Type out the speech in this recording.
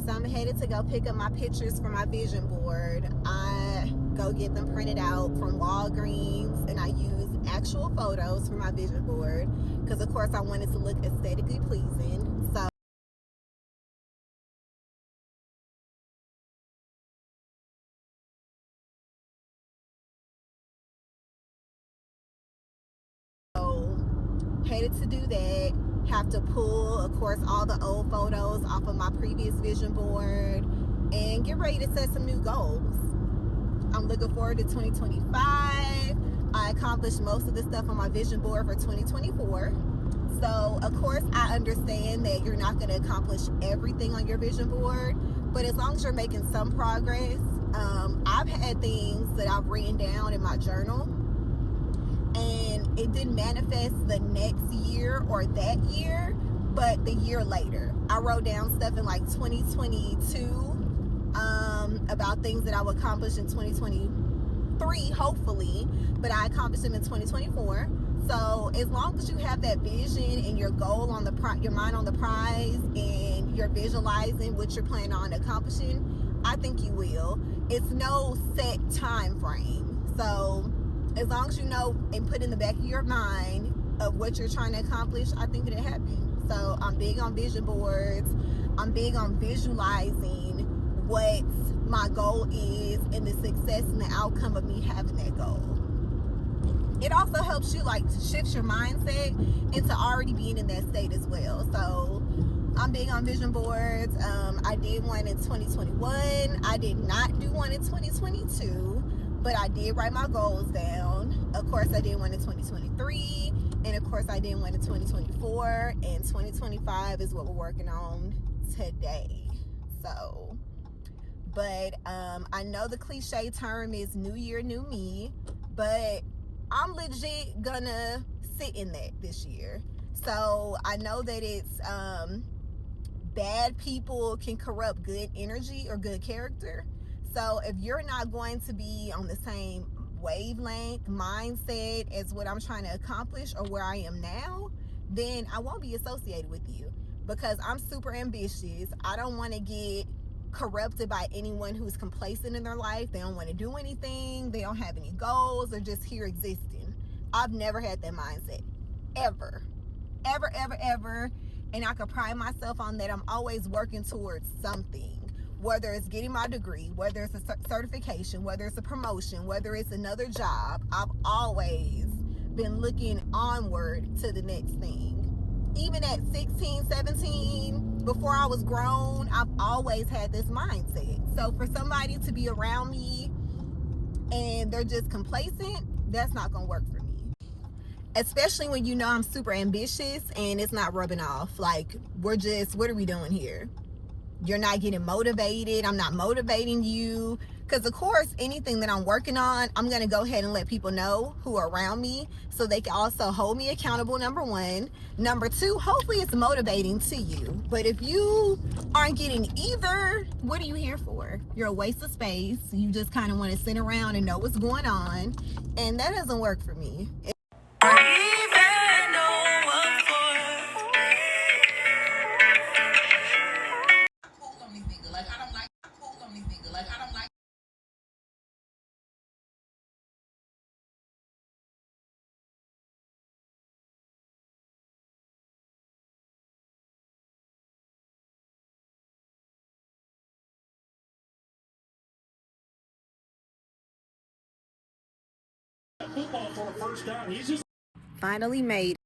So I'm headed to go pick up my pictures for my vision board. I go get them printed out from Walgreens, and I use actual photos for my vision board because of course I want it to look aesthetically pleasing. So headed to do that. Have to pull, of course, all the old photos off of my previous vision board and get ready to set some new goals. I'm looking forward to 2025. I accomplished most of the stuff on my vision board for 2024. So, of course, I understand that you're not going to accomplish everything on your vision board, but as long as you're making some progress, I've had things that I've written down in my journal, and it didn't manifest the next year or that year, but the year later. I wrote down stuff in like 2022 about things that I would accomplish in 2023, hopefully, but I accomplished them in 2024. So as long as you have that vision and your goal on your mind on the prize, and you're visualizing what you're planning on accomplishing, I think you will. It's no set time frame. So as long as you know and put in the back of your mind of what you're trying to accomplish, I think it'll happen. So I'm big on vision boards. I'm big on visualizing what my goal is and the success and the outcome of me having that goal. It also helps you like shift your mindset into already being in that state as well. So I'm big on vision boards. I did one in 2021. I did not do one in 2022, but I did write my goals down. Of course, I did one in 2023, and of course, I did one in 2024, and 2025 is what we're working on today. So, but I know the cliche term is new year, new me, but I'm legit gonna sit in that this year. So I know that it's bad people can corrupt good energy or good character. So if you're not going to be on the same wavelength mindset as what I'm trying to accomplish or where I am now, then I won't be associated with you, because I'm super ambitious. I don't want to get corrupted by anyone who's complacent in their life. They don't want to do anything. They don't have any goals. They're just here existing. I've never had that mindset, ever, ever, ever, ever. And I can pride myself on that. I'm always working towards something, whether it's getting my degree, whether it's a certification, whether it's a promotion, whether it's another job. I've always been looking onward to the next thing. Even at 16, 17, before I was grown, I've always had this mindset. So for somebody to be around me and they're just complacent, that's not going to work for me. Especially when you know I'm super ambitious and it's not rubbing off. Like, what are we doing here? You're not getting motivated. I'm not motivating you. Because, of course, anything that I'm working on, I'm going to go ahead and let people know who are around me so they can also hold me accountable, number one. Number two, hopefully it's motivating to you. But if you aren't getting either, what are you here for? You're a waste of space. You just kind of want to sit around and know what's going on. And that doesn't work for me. Football for a first down. He's just finally made